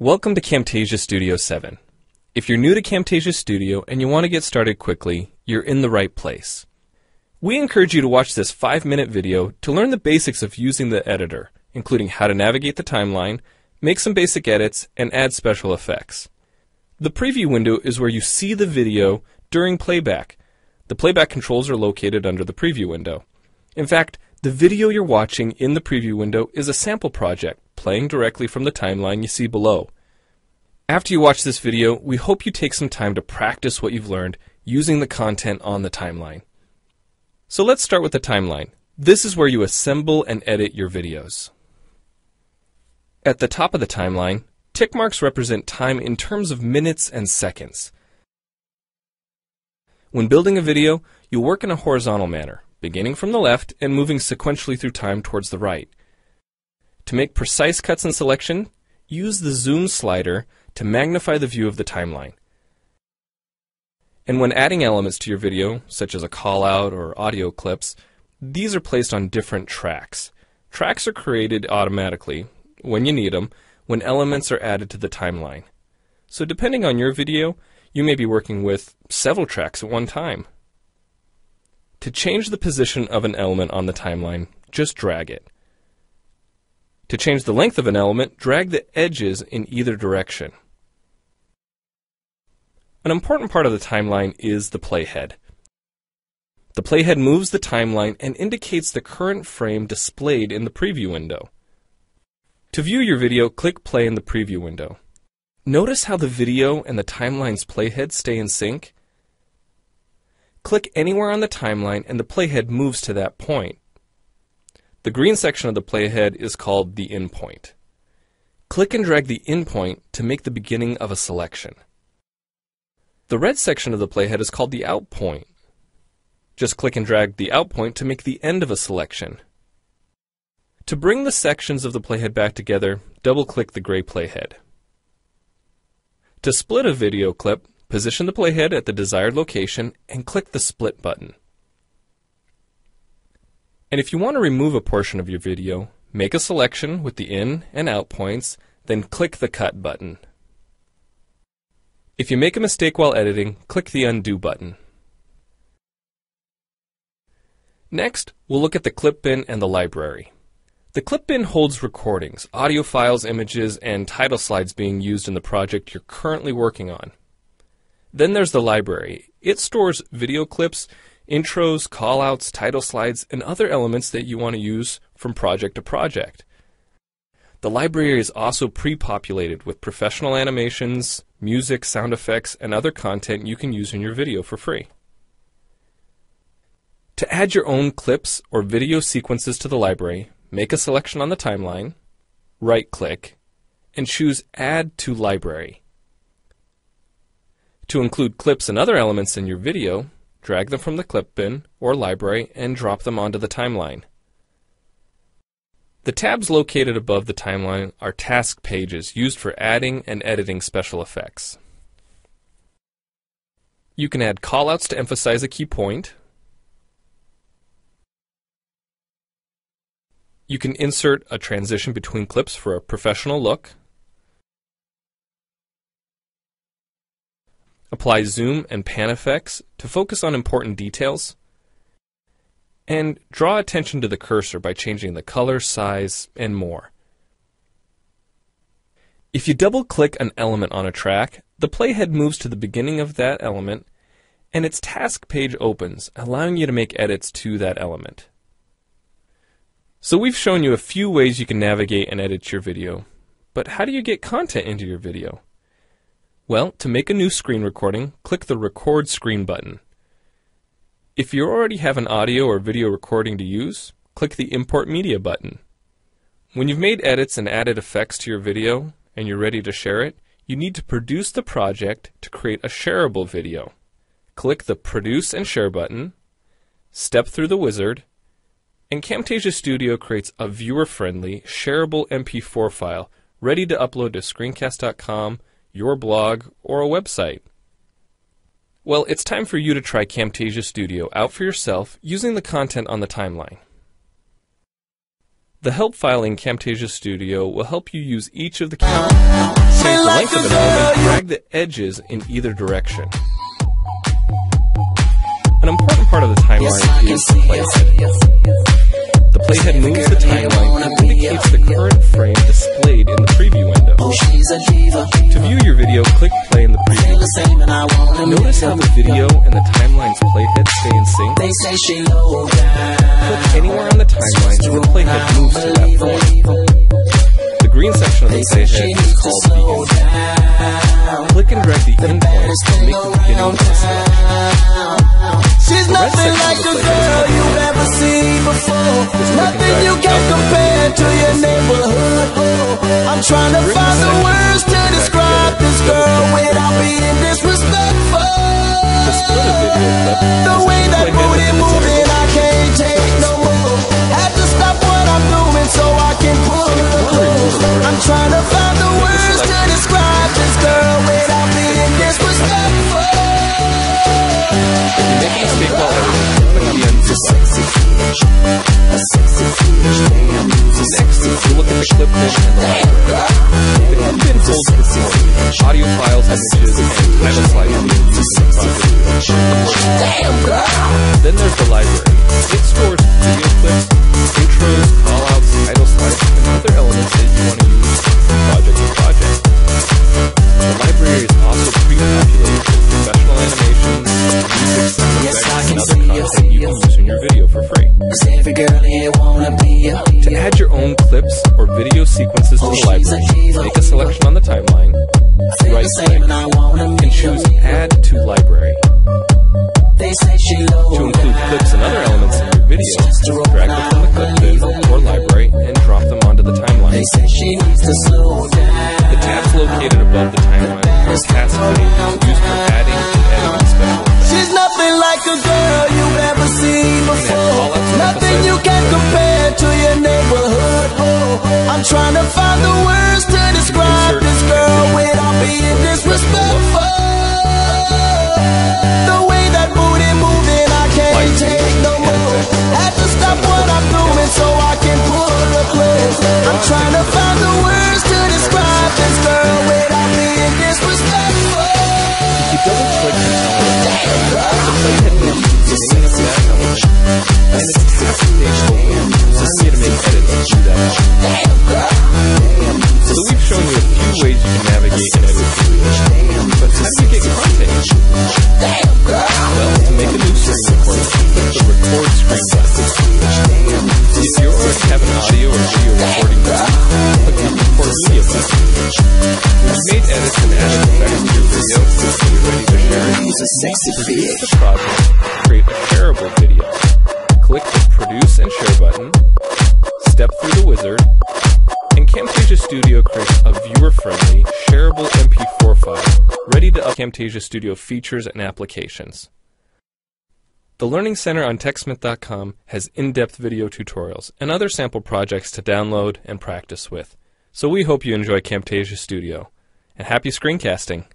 Welcome to Camtasia Studio 7. If you're new to Camtasia Studio and you want to get started quickly, you're in the right place. We encourage you to watch this 5-minute video to learn the basics of using the editor, including how to navigate the timeline, make some basic edits, and add special effects. The preview window is where you see the video during playback. The playback controls are located under the preview window. In fact, the video you're watching in the preview window is a sample project playing directly from the timeline you see below. After you watch this video, we hope you take some time to practice what you've learned using the content on the timeline. So let's start with the timeline. This is where you assemble and edit your videos. At the top of the timeline, tick marks represent time in terms of minutes and seconds. When building a video, you'll work in a horizontal manner, beginning from the left and moving sequentially through time towards the right. To make precise cuts and selection, use the zoom slider to magnify the view of the timeline. And when adding elements to your video, such as a call-out or audio clips, these are placed on different tracks. Tracks are created automatically, when you need them, when elements are added to the timeline. So depending on your video, you may be working with several tracks at one time. To change the position of an element on the timeline, just drag it. To change the length of an element, drag the edges in either direction. An important part of the timeline is the playhead. The playhead moves the timeline and indicates the current frame displayed in the preview window. To view your video, click play in the preview window. Notice how the video and the timeline's playhead stay in sync? Click anywhere on the timeline and the playhead moves to that point. The green section of the playhead is called the in point. Click and drag the in point to make the beginning of a selection. The red section of the playhead is called the out point. Just click and drag the out point to make the end of a selection. To bring the sections of the playhead back together, double-click the gray playhead. To split a video clip, position the playhead at the desired location and click the split button. And if you want to remove a portion of your video, make a selection with the in and out points, then click the cut button. If you make a mistake while editing, click the undo button. Next, we'll look at the clip bin and the library. The clip bin holds recordings, audio files, images, and title slides being used in the project you're currently working on. Then there's the library. It stores video clips, intros, callouts, title slides, and other elements that you want to use from project to project. The library is also pre-populated with professional animations, music, sound effects, and other content you can use in your video for free. To add your own clips or video sequences to the library, make a selection on the timeline, right-click, and choose Add to Library. To include clips and other elements in your video, drag them from the clip bin or library and drop them onto the timeline. The tabs located above the timeline are task pages used for adding and editing special effects. You can add callouts to emphasize a key point. You can insert a transition between clips for a professional look. Apply zoom and pan effects to focus on important details. And draw attention to the cursor by changing the color, size, and more. If you double-click an element on a track, the playhead moves to the beginning of that element, and its task page opens, allowing you to make edits to that element. So we've shown you a few ways you can navigate and edit your video, but how do you get content into your video? Well, to make a new screen recording, click the Record Screen button. If you already have an audio or video recording to use, click the Import Media button. When you've made edits and added effects to your video and you're ready to share it, you need to produce the project to create a shareable video. Click the Produce and Share button, step through the wizard, and Camtasia Studio creates a viewer-friendly, shareable MP4 file ready to upload to screencast.com, your blog, or a website. Well, it's time for you to try Camtasia Studio out for yourself using the content on the timeline. The help file in Camtasia Studio will help you use each of the keyframes, change the length of an element, drag the edges in either direction. An important part of the timeline is the playhead. The playhead moves the timeline and indicates the current frame displayed in the preview window. To view your video, click play in the preview. Notice how the video and the timeline's playhead stay in sync. Click anywhere on the timeline and the playhead moves to that point. The green section of the playhead is called begin. Click and drag the endpoint to make the beginning of the selection. She's nothing like a girl you've ever seen before. Nothing you can compare to your neighborhood. I'm trying to find the words to describe this girl without being disrespectful. The way that booty moving, I can't take no more. Had to stop what I'm doing so I can pull her close. I'm trying to find the words to describe this girl without being disrespectful. If you make a mistake while editing, click the end button. Next, you look at the clip bin and the library. The clip bin holds recordings, audio files, images, and title slides in the project. Then there's the library. It stores video clips, intros, callouts, title slides, and other elements that you want to use from project to project. The library is also pre-populated with professional animations, music, sound effects, and other content you can use in your video for free. To add your own clips or video sequences to the library, make a selection on the timeline, right-click, and choose Add to Library. To include clips and other elements in your video, drag them from the clip bin or library and drop them onto the timeline. The tabs located above the timeline are task pages used for adding and editing special effects. She's nothing like a girl you've ever seen before. Nothing you can compare to your neighborhood. I'm trying to find the words to describe this girl without being disrespectful. The way that booty moving, I can't take no more. Had to stop what I'm doing so I can pull her close. I'm trying to find the words to describe this girl without being disrespectful. If you double-click an element, the playhead moves to the beginning of that element, and its task page opens, allowing you to make edits to that element. So we've shown you a few ways you can navigate and edit your video, but how do you get content into it? Well, to make a new screen recording, click the Record Screen button. If you already have an audio or video recording button, click the Record Media button. When you've made edits and added effects to your video, and you're ready to share it, produce the project, create a shareable video. Click the Produce and Share button, step through the wizard, and Camtasia Studio creates a viewer-friendly, shareable MP4 file ready to upload Camtasia Studio features and applications. The Learning Center on TechSmith.com has in-depth video tutorials and other sample projects to download and practice with. So we hope you enjoy Camtasia Studio. And happy screencasting!